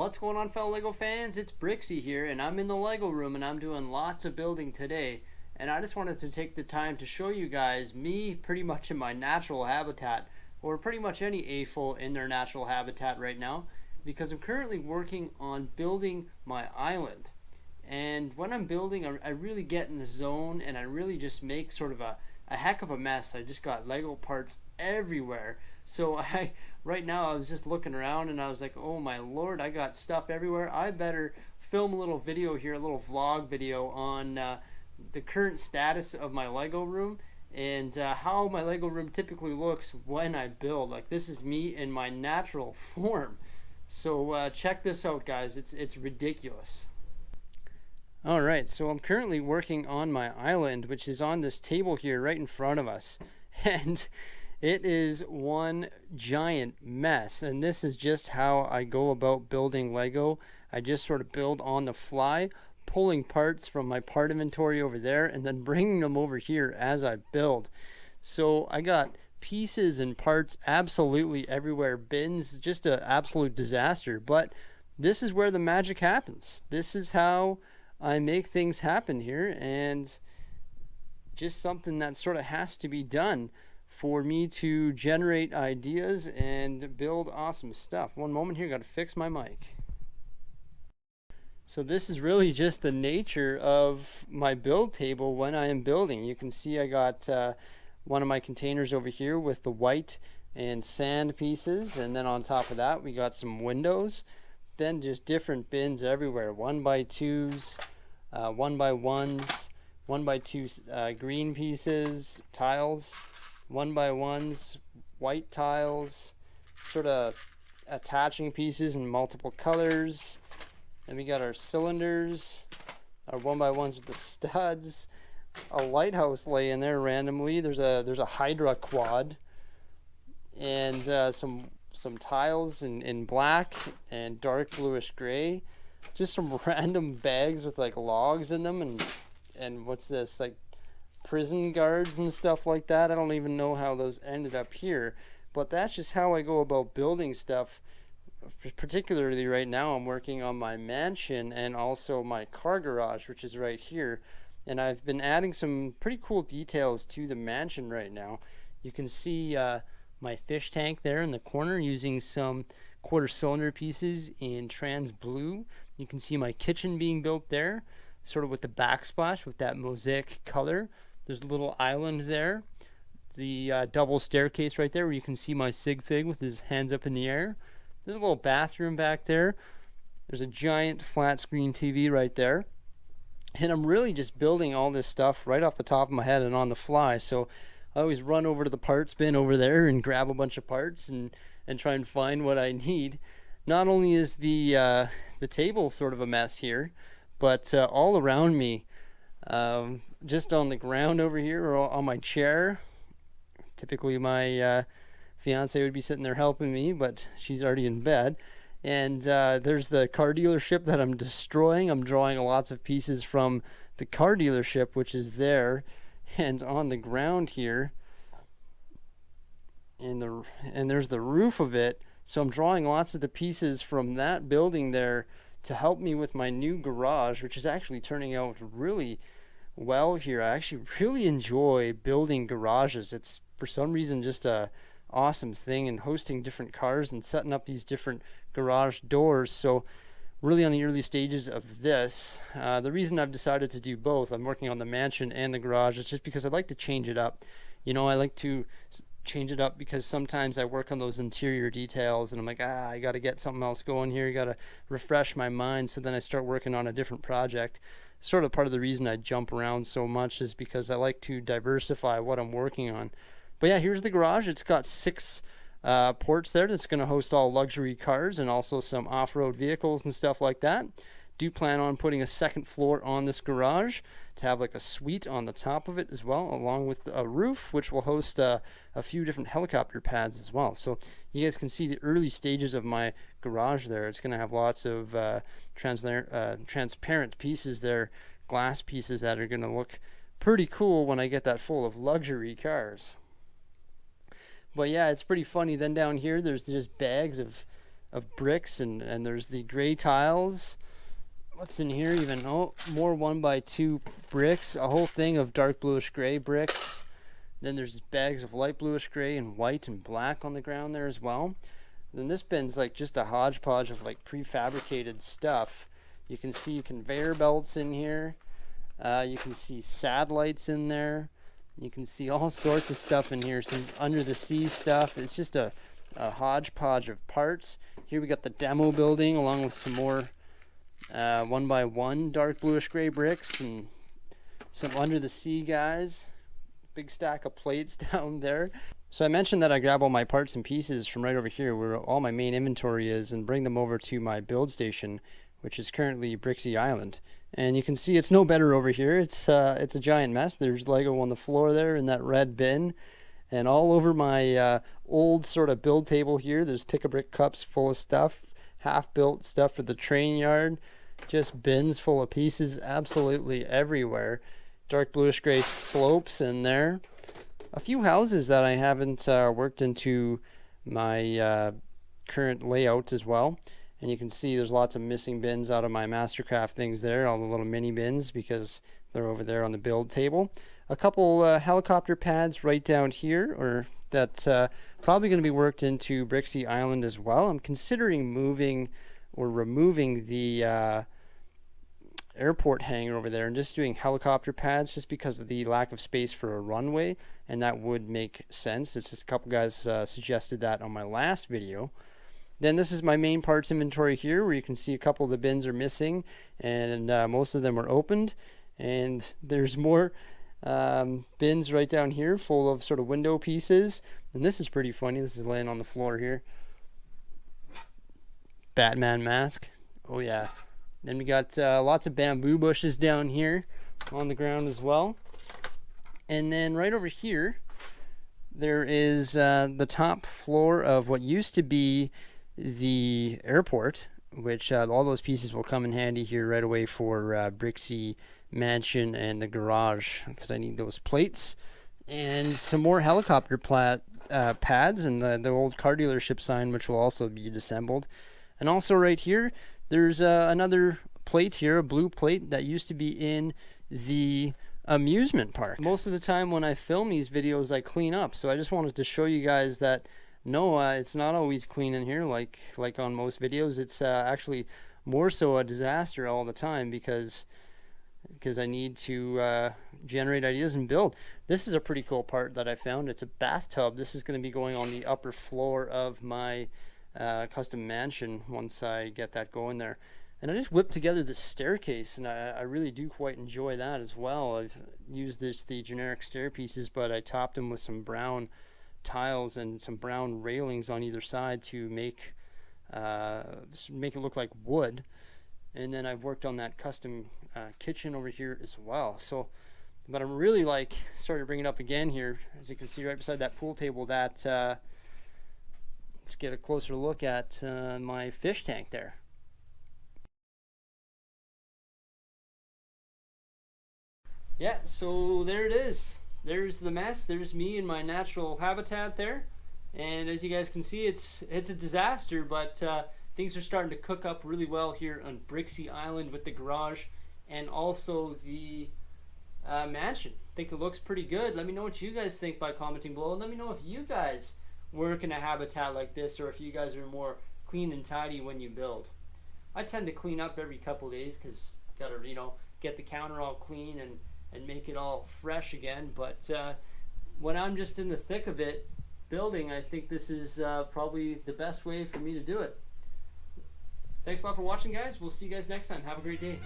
What's going on, fellow Lego fans? It's Bricksie here, and I'm in the Lego room and I'm doing lots of building today. And I just wanted to take the time to show you guys me pretty much in my natural habitat, or pretty much any AFO in their natural habitat right now, because I'm currently working on building my island. And when I'm building, I really get in the zone and I really just make sort of a heck of a mess. I just got Lego parts everywhere. So right now I was just looking around and I was like, oh my lord, I got stuff everywhere. I better film a little video here, a little vlog video on the current status of my Lego room and how my Lego room typically looks when I build. Like, this is me in my natural form. So check this out, guys. It's ridiculous. Alright, so I'm currently working on my island, which is on this table here right in front of us. And it is one giant mess, and this is just how I go about building Lego. I just sort of build on the fly, pulling parts from my part inventory over there and then bringing them over here as I build. So I got pieces and parts absolutely everywhere, bins, just an absolute disaster. But this is where the magic happens. This is how I make things happen here, and just something that sort of has to be done for me to generate ideas and build awesome stuff. One moment here, got to fix my mic. So this is really just the nature of my build table when I am building. You can see I got one of my containers over here with the white and sand pieces, and then on top of that we got some windows, then just different bins everywhere, 1x2s, 1x1s, 1x2 green pieces, tiles, 1x1s, white tiles, sort of attaching pieces in multiple colors. Then we got our cylinders, our 1x1s with the studs, a lighthouse laying there randomly. There's a Hydra quad, and some tiles in black and dark bluish gray. Just some random bags with like logs in them, and what's this, like prison guards and stuff like that. I don't even know how those ended up here, but that's just how I go about building stuff. Particularly right now I'm working on my mansion and also my car garage, which is right here, and I've been adding some pretty cool details to the mansion right now. You can see my fish tank there in the corner using some quarter cylinder pieces in trans blue. You can see my kitchen being built there, sort of with the backsplash with that mosaic color. There's a little island there, the double staircase right there where you can see my sig fig with his hands up in the air. There's a little bathroom back there. There's a giant flat screen TV right there. And I'm really just building all this stuff right off the top of my head and on the fly. So I always run over to the parts bin over there and grab a bunch of parts and try and find what I need. Not only is the table sort of a mess here, but all around me, just on the ground over here or on my chair. Typically my fiance would be sitting there helping me, but she's already in bed. And there's the car dealership that I'm destroying. I'm drawing lots of pieces from the car dealership, which is there. And on the ground here, and there's the roof of it. So I'm drawing lots of the pieces from that building there to help me with my new garage, which is actually turning out really well here. I actually really enjoy building garages. It's for some reason just a awesome thing, and hosting different cars and setting up these different garage doors. So really on the early stages of this, the reason I've decided to do both, I'm working on the mansion and the garage, is just because I'd like to change it up. You know, I like to change it up because sometimes I work on those interior details and I'm like, I got to get something else going here, got to refresh my mind. So then I start working on a different project. Sort of part of the reason I jump around so much is because I like to diversify what I'm working on. But yeah, here's the garage. It's got 6 ports there that's going to host all luxury cars and also some off-road vehicles and stuff like that. Do plan on putting a second floor on this garage to have like a suite on the top of it as well, along with a roof which will host a few different helicopter pads as well. So you guys can see the early stages of my garage there. It's going to have lots of transparent pieces there, glass pieces that are going to look pretty cool when I get that full of luxury cars. But yeah, it's pretty funny. Then down here, there's just bags of of bricks, and there's the gray tiles. What's in here even? Oh, more 1x2 bricks, a whole thing of dark bluish gray bricks. Then there's bags of light bluish gray and white and black on the ground there as well. Then this bin's like just a hodgepodge of like prefabricated stuff. You can see conveyor belts in here. You can see satellites in there. You can see all sorts of stuff in here, some under the sea stuff. It's just a hodgepodge of parts. Here we got the demo building along with some more 1x1 dark bluish gray bricks and some under the sea guys. Big stack of plates down there. So I mentioned that I grab all my parts and pieces from right over here where all my main inventory is and bring them over to my build station, which is currently Bricksie Island. And you can see it's no better over here. It's a giant mess. There's Lego on the floor there in that red bin. And all over my old sort of build table here, there's pick-a-brick cups full of stuff, half-built stuff for the train yard, just bins full of pieces absolutely everywhere. Dark bluish gray slopes in there. A few houses that I haven't worked into my current layout as well. And you can see there's lots of missing bins out of my Mastercraft things there, all the little mini bins, because they're over there on the build table. A couple helicopter pads right down here, or that's probably going to be worked into Bricksie Island as well. I'm considering moving or removing the airport hangar over there and just doing helicopter pads just because of the lack of space for a runway, and that would make sense. It's just a couple guys suggested that on my last video. Then this is my main parts inventory here, where you can see a couple of the bins are missing and most of them are opened, and there's more bins right down here full of sort of window pieces. And this is pretty funny. This is laying on the floor here. Batman mask. Oh yeah. Then we got lots of bamboo bushes down here on the ground as well. And then right over here, there is the top floor of what used to be the airport, which all those pieces will come in handy here right away for Bricksie Mansion and the garage, because I need those plates. And some more helicopter pads and the old car dealership sign, which will also be disassembled. And also right here, there's another plate here, a blue plate that used to be in the amusement park. Most of the time when I film these videos, I clean up. So I just wanted to show you guys that no, it's not always clean in here like on most videos. It's actually more so a disaster all the time because I need to generate ideas and build. This is a pretty cool part that I found. It's a bathtub. This is going to be going on the upper floor of my custom mansion once I get that going there. And I just whipped together this staircase, and I really do quite enjoy that as well. I've used the generic stair pieces, but I topped them with some brown tiles and some brown railings on either side to make it look like wood. And then I've worked on that custom kitchen over here as well. So, but I'm really started bringing it up again here, as you can see right beside that pool table. That let's get a closer look at my fish tank there. Yeah, so there it is. There's the mess. There's me in my natural habitat there. And as you guys can see, it's a disaster, but things are starting to cook up really well here on Bricksie Island with the garage and also the mansion. I think it looks pretty good. Let me know what you guys think by commenting below. Let me know if you guys work in a habitat like this, or if you guys are more clean and tidy when you build. I tend to clean up every couple days because gotta get the counter all clean and make it all fresh again. But when I'm just in the thick of it building, I think this is probably the best way for me to do it. Thanks a lot for watching, guys. We'll see you guys next time. Have a great day.